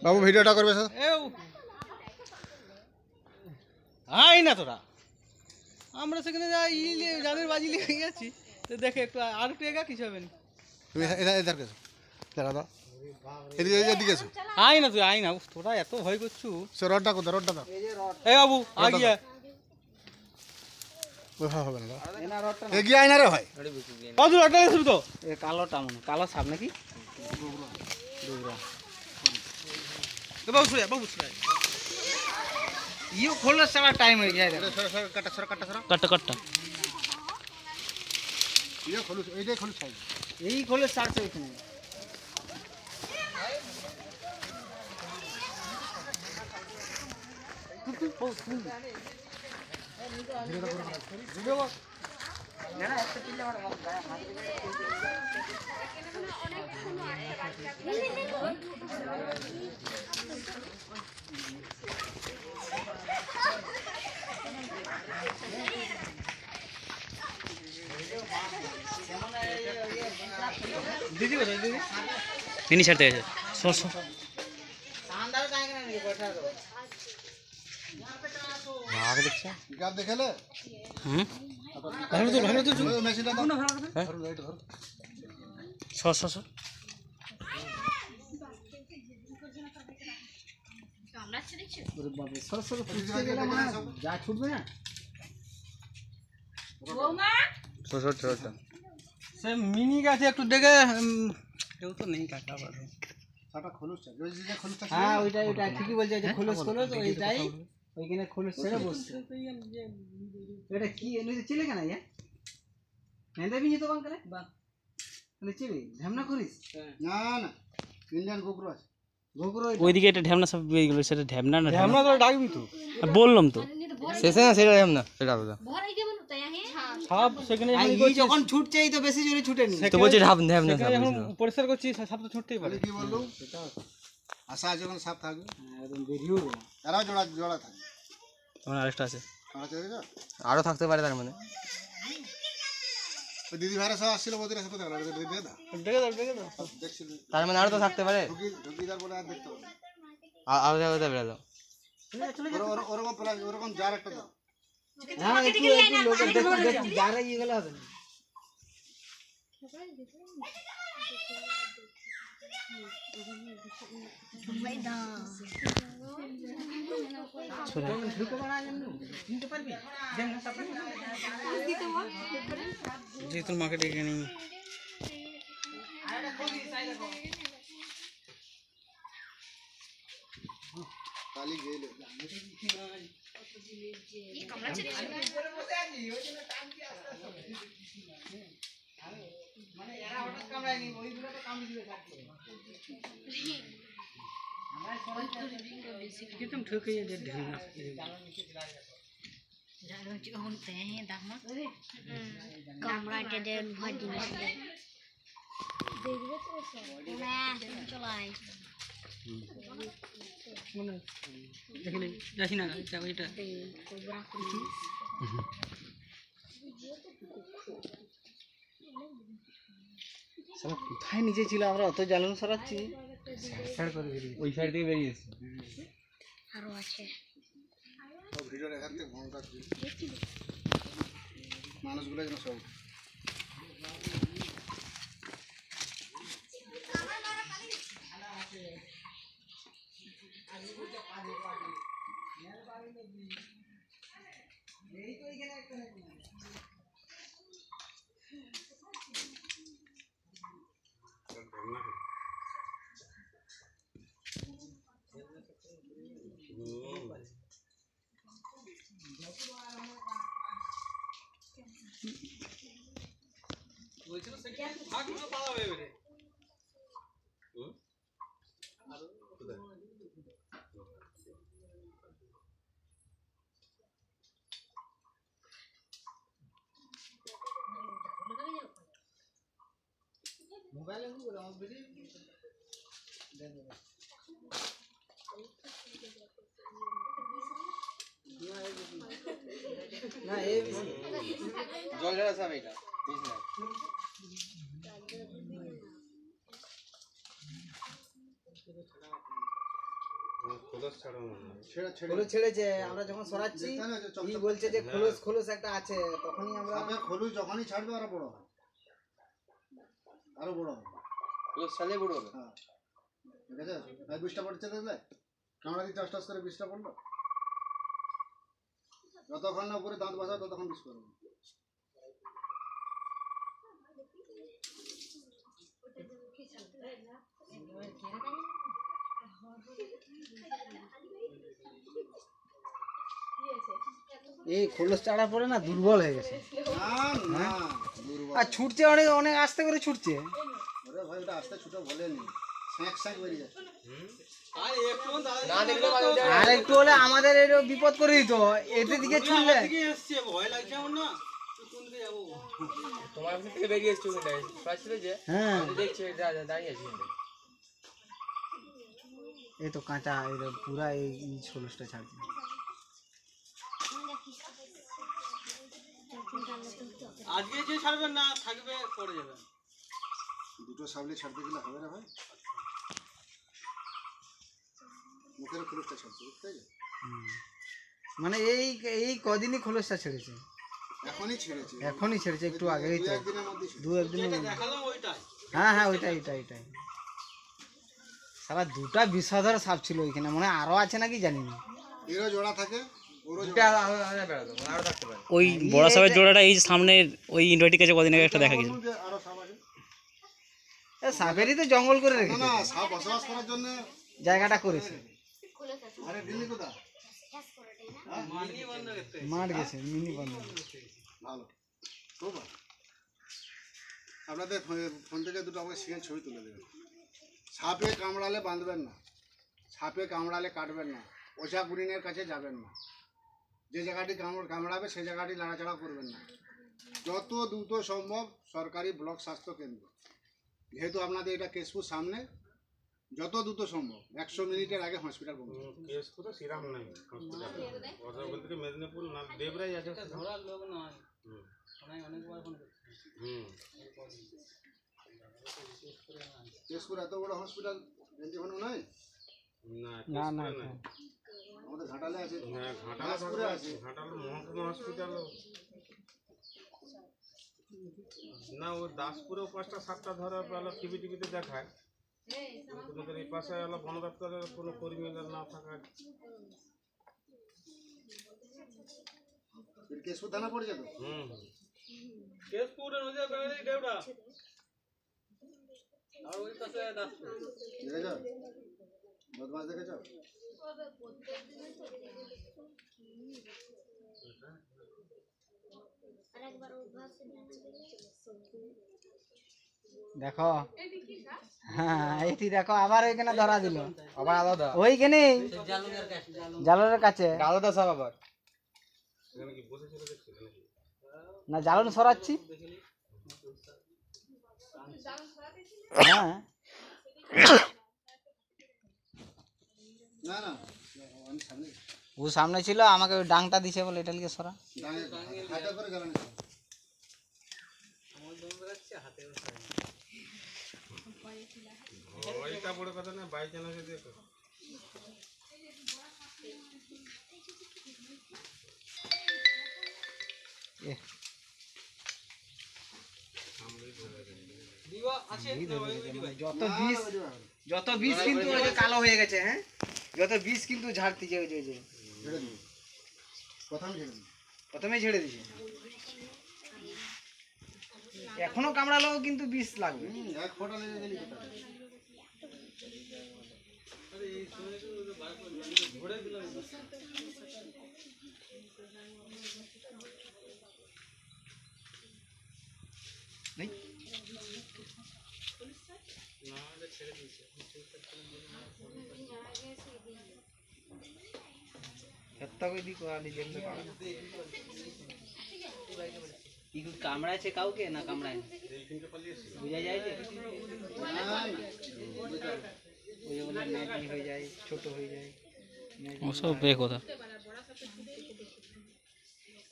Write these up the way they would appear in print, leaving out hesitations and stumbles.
বাবু ভিডিওটা করবে sir I না তোরা আমরা সেখানে যাদের বাজি লেগে গেছি তো দেখে একটু আর একটু এগা কিছু হবে না তুমি এধার কেছো দাঁড়া দাও এদিকে এদিকে এসো আই না তুই আই না তোরা এত ভয় করছু সে রডটা কোথায় রডটা দাও এই বাবু আগিয়া ওইভাবে হবে না এগিয়ে আয় না রে ভাই বাবু রডটা শুরু তো এ কালোটা মনে কালো সাপ নাকি বাবু শুনে ইও খোলার সারা টাইম হয়ে যায় কাটা কাটা ইয়ে খোলস এইটাই খোলস খাই এই খোলে সারছে এখানে দিদি কোথায় দিদি তিনি ছাড়তে গেছে সর সর আগে দেখছ গাব দেখালে হুম ভালো তো মেশিনটা দাও ধরো লাইট ধরো সর সর সর ওরে বাবা সর পুষতে গেলে মানে যা ছুটবে না সর সর সর সে মিনি গাছে একটু দেখে কেউ তো নেই কাটা পারে সাটা খোলসটা ওই যে খোলসটা হ্যাঁ ওইটাই ঠিকই বলছে যে খোলস ওইটাই ওইখানে খোলস ছেড়ে বসছে এটা কি এনে চিলে কেন ইয়া নেন্দা বিনি তো বাঙ্কালে বাহ মানে চিলে ঢামনা করিস না না ইন্ডিয়ান গোগরো আছে গোগরো ওইদিকে একটা ঢ্যামনা সব এইগুলো সেটা ঢ্যামনা না ঢামনা তো ডাকবি তো বললাম তো শেষে না সেটা ঢ্যামনা সেটা বলো সাপ সেখানে যখন ছুটছে এই তো বেশি জোরে ছুটে নি তো বলছি ঢ্যামনা যখন পরিষ্কার করছি সাপ তো ছুটতেই পারে কি বললো আশা যখন সাপ থাকবে একদম বেরিয়েও এরাও জোড়া জোড়া থাকে আমার আরেকটা আছে আরো থাকতে পারে তার মানে দিদি ভাইরা সব আসছিল বদিরা সাথে দেখা দেখে দাও দেখছিল তার মানে আরো তো থাকতে পারে ঢুকিদার বলে আর দেখতে হবে আরো যাবে বেড়ে দাও ওরকম প্লাস ওরকম জার একটা দাও হ্যাঁ একটু লোক দেখো যারা ইয়ে গেলে হবে না যে তোর মাকে ডেকে নিই কালি গেলে মানে এরা হঠাৎ কামড়ায়নি ওইগুলো তো কামড়ে দিবে কাটতে कितम ठोक है ये ढेंगा जानो जो होते हैं दामा कमरा के दे भाजी में देखिए तो मैं चलाई देखले देखी ना क्या बेटा कोबरा সব কোথায় নিচে ছিল আমরা অত জ্বালানো সরাচ্ছি ওই সাইড থেকে বেরিয়েছে আরো আছে ভিডিও দেখাতে ভঙ্কা মানুষগুলো যেন সব বলছিল সেখানে ভাগ না পাওয়া হবে মোবাইলে কি বলে আমার বেশি না এই জল ঝাড়া সব এটা খোলস ছেড়েছে, আমরা যখন সরাচ্ছি ই বলছে যে খোলস খোলস একটা আছে, তখনই আমরা খোলস যখনই ছাড়বে আরো বড় হয়, আরো বড় হবে। সালে বড় হবে। হ্যাঁ ঠিক আছে, ভাই বিষটা পড়ছে দেখলে, কামড়া দিয়ে টাস করে বিষটা পড়লো, যতক্ষণ না উপরে দাঁত বসা ততক্ষণ বিষ করবে। এই খোলস চাড়া পরে না দুর্বল হয়ে গেছে, না না দুর্বল। আর ছুটছে অনেক অনেক আস্তে করে ছুটছে। ওরে ভাই ওটা আস্তে ছোট বলেনি, স্যাঁক স্যাঁক বেরিয়ে যাচ্ছে। আর একটু হলে আমাদের এর বিপদ করে দিত, এতে দিকে ছুটলে। তোমার কাছে থেকে বেরিয়ে এসছো কিন্তু পাচ্ছিল যে হ্যাঁ দেখছি দাঁড়িয়ে আছি কিন্তু। এই তো কাঁচা, এই পুরা এই খোলসটা ছাড়ছে। আজকে যে ছাড়বেন না থাকবে পড়ে যাবে। দুটো সাবলে ছাড়তে গেলে হবে না ভাই, মুখের খোলসটা ছাড়ছে, বুঝতে পেরেছো? মানে এই এই কদিনই খোলসটা ছেড়েছে, এখনই ছেড়েছে, একটু আগেই তো, একদিনের মধ্যে দু একদিন। দেখালাম ওইটাই। হ্যাঁ হ্যাঁ ওইটাই ওইটাই। সারা দুটা বিষধর সাপ ছিল ওইখানে, মানে আরো আছে নাকি জানি না। এরও জোড়া থাকে, ওরও দুটো আলাদা বেরোতো, আরো থাকতে পারে। ওই বড় সাপের জোড়াটা এই সামনের ওই ইনভার্টির কাছে কদিন আগে একটা দেখা গেছিল। আরো সাপ আছে। সাপেরই তো জঙ্গল করে না রেখেছে, না, সাপ বসবাস করার জন্য জায়গাটা করেছে। আরে দিল্লি কোথায় মাঠ গেছে, মিনি বন্ধ। ভালো, খুব ভালো। আপনাদের ফোন থেকে দুটো আমাকে সিঙ্গেল ছবি তুলে দেবেন। সাপে কামড়ালে বাঁধবেন না, সাপে কামড়ালে কাটবেন না, ওঝা গুরিনের কাছে যাবেন না, যে জায়গাটি কামড়াবে সেই জায়গাটি নাড়াচাড়া করবেন না। যত দ্রুত সম্ভব সরকারি ব্লক স্বাস্থ্য কেন্দ্র, যেহেতু আপনাদের এটা কেশপুর সামনে, যত দ্রুত সম্ভব 100 মিনিটের আগে হসপিটাল পৌঁছে। কেশপুরে শ্রীরাম নাই হসপিটাল, ওটা বলতে মেদিনীপুর না দেবরাই আছে। ধরার লোক নয়, অনেকবার ফোন করছি। কেশপুর এত বড় হসপিটাল এখানে নাই, না না কেশপুরে নাই। আমাদের ঘাটালে আছে, হ্যাঁ ঘাটালে দাসপুরে আছে। ঘাটালে মহকুমা হসপিটাল না, ওই দাসপুরেও 5টা 7টা ধরা পেলো, টিভিতে দেখায়। তোমাদের এই পাশে হলো বন দপ্তরের কোনো কর্মীদের না থাকার। কেশপুর থানা পড়েছে তো। কেশপুরের ওই যে দেবরা আর ওই পাশে দাসপুর। দেখেছ বদমাস, দেখেছ? দেখো, হ্যাঁ এটি দেখো, আবার ওইখানে ধরা দিল, আবার আলাদা ওইখানে জালনের কাছে। আলাদা সব আবার। এখানে কি বসেছিল দেখছিল নাকি? না জালন সরাচ্ছি, হ্যাঁ না না, আমি সামনে ও সামনে ছিল, আমাকে ওই ডাংটা দিছে বলে এটা লিখে সরা। হাইটা করে গেল না। ওইটা বড় কথা না, বাই চান্স দেখো। দিবা আছে যত বিষ কিন্তু ওই যে কালো হয়ে গেছে, হ্যাঁ যত বিষ কিন্তু ঝাড়তিছে, ওই যে ছেড়ে দিন, প্রথমে ছেড়ে দিন। প্রথমে ছেড়ে দিছে, এখনো কামড়ালেও কিন্তু বিষ লাগবে। এক ফোঁটা লেগে গেলি কোথায়? নেই? কামড়াচ্ছে কাউকে না কামড়ায় বুঝা যায় যে ওই যে বলে ম্যাগি হয়ে যায়, ছোট হয়ে যায়, ওসব বে কথা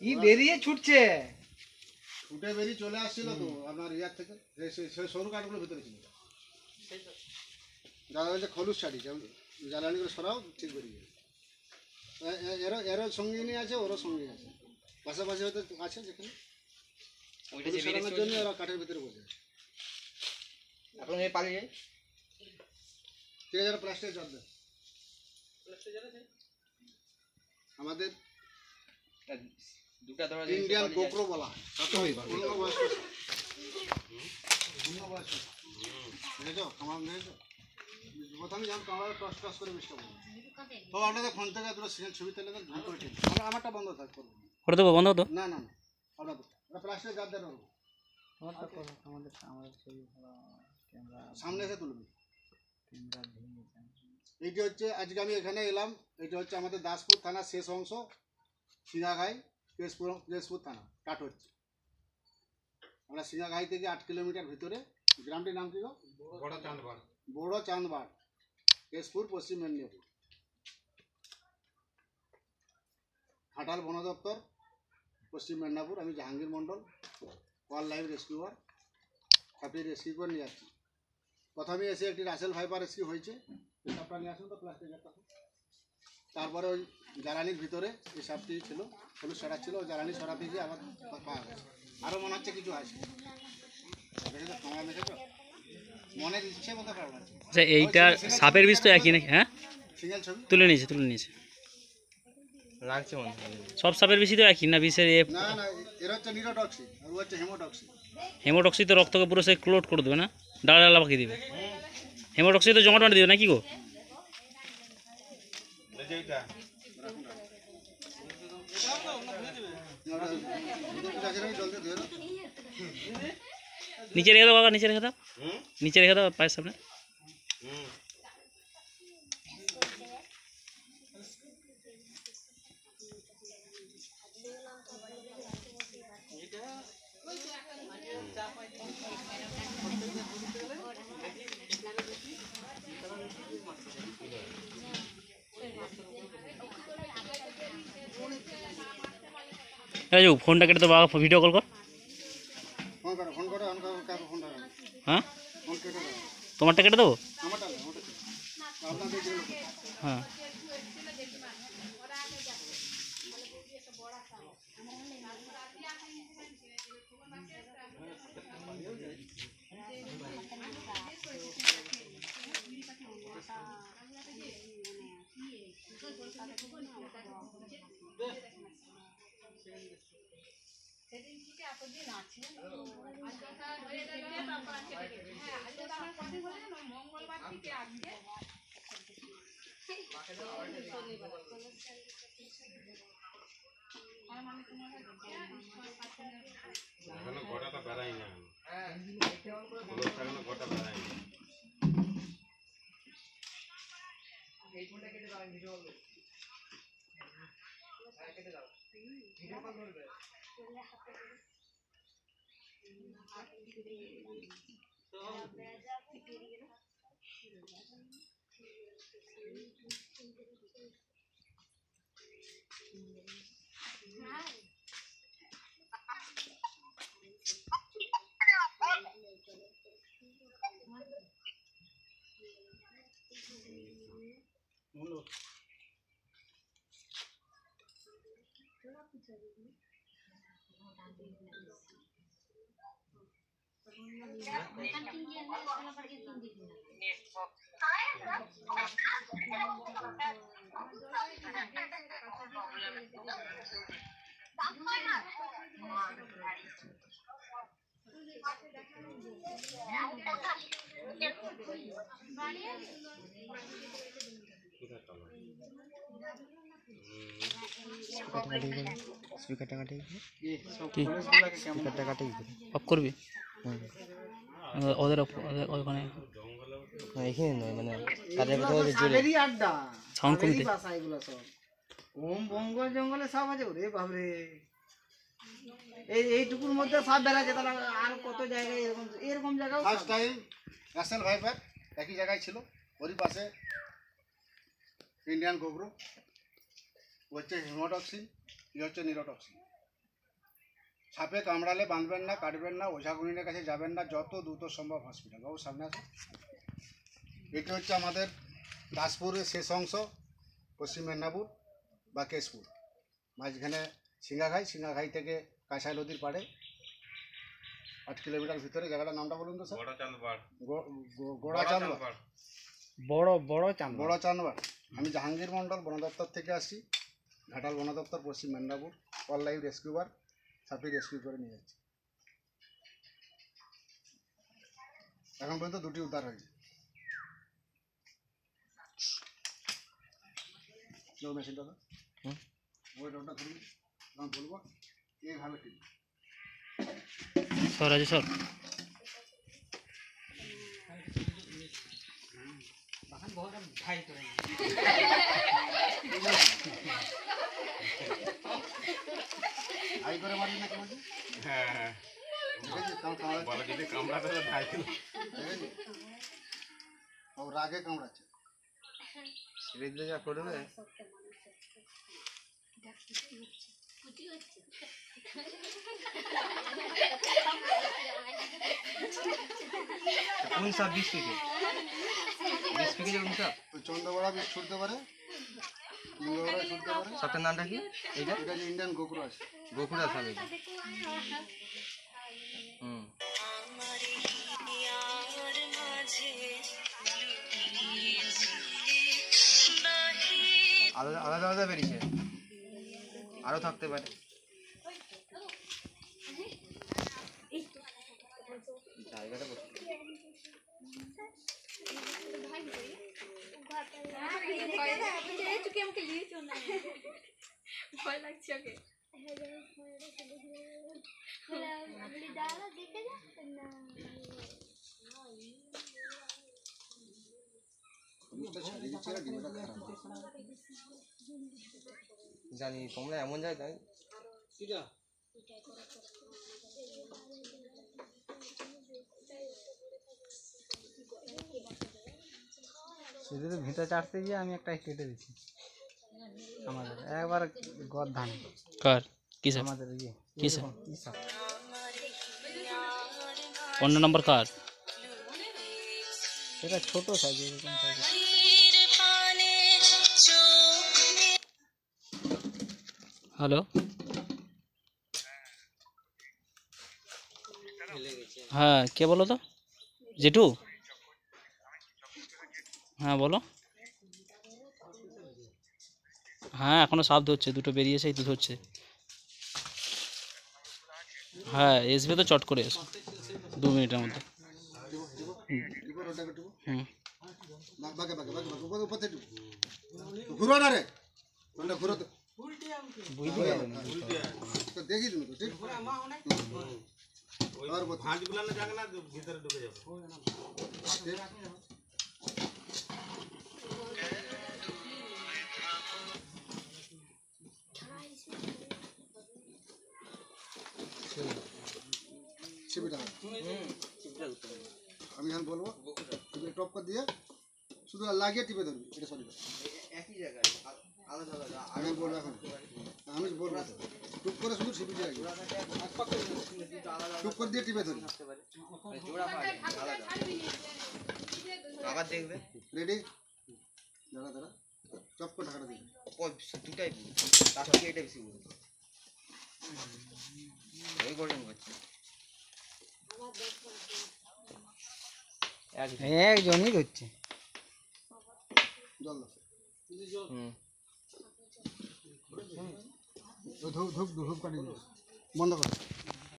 ই বেরিয়ে ছুটছে, ছুটে বেরিয়ে চলে আসছিল তো আপনার ইয়ার থেকে, সে সরু কাঠগুলো ভিতরে ছিল। দাদা বলছে খলুস শাড়ি জ্বালানি করে সরাও ঠিক বেরিয়ে যাবে। এরও সঙ্গিনী আছে, ওরও সঙ্গী আছে, পাশাপাশি হয়তো আছে যেখানে ওইটা যে হলুদ সারানোর জন্য ওরা কাঠের ভিতরে বসে আছে। এখন এই পালিয়ে যাই। ঠিক আছে, প্লাস্টিকের জল দেন। আমাদের দুটা ধরা ইন্ডিয়ান কোকরো বলা হয়। পূর্ণবয়স্ক সাপ। পূর্ণবয়স্ক সাপ। দেখেছো কামড় দেখেছো? প্রথমে যখন কামড়াবে টস টস করে বিষটা বলবে। তো আপনাদের ফোন থেকে দুটো সিঙ্গেল ছবি তুলে দেন, ঝুম করে ঠিক। আমারটা বন্ধ থাক করবো না। করে দেবো, বন্ধ তো। না না না, আপনাদের ওটা প্লাস্টিকের জার দেন ওর। আমারটা করো, আমাদের ছবি ভালো ক্যামেরা সামনে এসে তুলবে। ক্যামেরা ভেঙে যায়। এইটি হচ্ছে আজকে আমি এখানে এলাম, এটা হচ্ছে আমাদের দাসপুর থানার শেষ অংশ, সিঙ্গাঘাই কেশপুর থানা কাট হচ্ছে। আমরা সিঙ্গাঘাই থেকে 8 কিলোমিটার ভিতরে, গ্রামটির নাম কি গো? বড় চাঁদবাড়, কেশপুর, পশ্চিম মেদিনীপুর। ঘাটাল বন দপ্তর, পশ্চিম মেদিনীপুর। আমি জাহাঙ্গীর মণ্ডল, ওয়াইল্ড লাইফ রেস্কিউয়ার। আপনি রেস্কিউ করে নিয়ে যাচ্ছি। প্রথমে এসে একটি রাসেল ভাইপার রেস্কিউ হয়েছে, এই সাপটা নিয়ে আসুন তো প্লাস্টিকের। তারপরে ওই জ্বালানির ভিতরে এই সাপটি ছিল, হলুদ সারা ছিল, ওই জ্বালানি সরাতে গিয়ে আবার পাওয়া গেছে। আরও মনে হচ্ছে কিছু আছে, দেখেছো তোমরা দেখেছো? মনের ইচ্ছে মতো কারণ আছে। আচ্ছা, এইটা সাপের বিষ তো একই নাকি? হ্যাঁ, সিঙ্গেল ছবি তুলে নিয়েছে। লাগছে মনে হয়। সব সাপের বিষই তো একই না? বিষের না না, এর হচ্ছে নিরোটক্সি আর ও হচ্ছে হেমোটক্সি। হেমোটক্সি তো রক্তকে পুরো সে ক্লোট করে দেবে না? ডালা ডালা পাকিয়ে দিবে। হেমোটক্সি তো জমাট বাঁধে দিবে নাকি গো? জল দিয়ে ধুয়ে দাও। নিচে রেখে দাও কাকা, নিচে রেখে দাও পায়ের সামনে। এই যে ফোনটা কেটে তো বাবা, ভিডিও কল কর। ফোন করো কাকে ফোন করো? হ্যাঁ, ফোন কেটে দাও। তোমারটা কেটে দেবো। আমারটা না, ওটা কি? আপনাদের যেগুলো হ্যাঁ, এখনো গোটাটা বেড়াই না, এখনো গোটা বেড়াই না। অফ করবি ওদের ওখানে সাপেরই আড্ডা, সাউন্ড সাপেরই কমতে। বাসা এগুলো সব। ওম জঙ্গলে সাপ আছে, ওরে বাপরে। এইটুকুর মধ্যে সাপ বেড়াচ্ছে, তাহলে আর কত জায়গায় এরকম জায়গাও ফার্স্ট টাইম রাসেল ভাইপার একই জায়গায় ছিল, ওরই পাশে ইন্ডিয়ান কোবরো। হচ্ছে হিমোটক্সিন, ই হচ্ছে নিরোটক্সিন। সাপে কামড়ালে বাঁধবেন না, কাটবেন না, ওঝা গুনিনের কাছে যাবেন না, যত দ্রুত সম্ভব হসপিটাল। বাবু সামনে আসো। এটা হচ্ছে আমাদের দাসপুরের শেষ অংশ, পশ্চিম মেদিনীপুর বা কেশপুর, মাঝখানে সিঙ্গাঘাই থেকে কাঁসাই নদীর পাড়ে 8 কিলোমিটার ভিতরে। জায়গাটার নামটা বলুন তো স্যার। গোড়া চাঁদবার। বড় চাঁদবার। আমি জাহাঙ্গীর মণ্ডল, বন দপ্তর থেকে আসছি, ঘাটাল বন দপ্তর, পশ্চিম মেদিনীপুর। অল লাইফ রেস্কিউবার, সাপি রেস্কিউ করে নিয়ে যাচ্ছি। এখন পর্যন্ত 2টি উদ্ধার হয়েছে। মেশিনটা তো ওই রোডটা ধরুন, আমি বলবো এইভাবে ঠিক সর আছে সর। হাই করে মারবি না কেমন? হ্যাঁ বলে যদি কামড়াতে হলে ধাই দিল। ও রাগে কামড়াচ্ছে। রেজে যা করবে কোন সাপ 20 থেকে কোন সাপ? ওই চন্দ্রবড়া বিষ ছুটতে পারে, চন্দ্রবড়া ছুটতে পারে। সাপের নামটা কি? এইটা এটা যে ইন্ডিয়ান গোকুরাস। গোকুড়া সাপ এটা। হুম আলাদা আলাদা আলাদা বেরিয়েছে, আরো থাকতে পারে। জায়গাটা জানি তোমরা এমন জায়গায় সেদিকে ভিতরে চাটতে গিয়ে আমি একটা কেটে দিচ্ছি আমাদের একবার গদ ধান। কার কি সাপ? আমাদের ইয়ে কি সাপ? কি সাপ? অন্য নাম্বার কার? সেটা ছোট সাইজ, এরকম সাইজ। হ্যালো, হ্যাঁ কে বলো তো? জেঠু? হ্যাঁ বলো। হ্যাঁ এখনো সাপ ধরছে, দুটো বেরিয়েছে, এই তো ধরছে। হ্যাঁ আসবে তো, চট করে এসো 2 মিনিটের মধ্যে। হুম বাগে বাগে বাগে বাগে উপর থেকে ঘুরো না রে, কোনটা ঘুরো তো বুঝতে পারবেন তো দেখি তুমি তো ঠিক। ওই ভাঁজগুলো না যাক না ভিতরে ঢুকে যাবে। ছিপিটা আমি এখন বলবো, তুমি টপ করে দিয়ে শুধু লাগিয়ে টিপে ধরবি। এটা সরি একই জায়গায় আলাদা আলাদা। আমি বলবো এখন, আমি বলবো টুক করে শুধু ছিপি দিয়ে রাখবি, টুক করে দিয়ে টিপে ধরবি। জোড়া পাবে আলাদা। আবার দেখবে রেডি? দাঁড়া দাঁড়া, চপ করে টাকাটা দিবি। দুটাই পুরো, তার থেকে এটা বেশি পুরো। এই গরম করছে একজনই ধরছে। জল দাও। হুম ধূপ ধূপ ধূপ কাটি বন্ধ করো।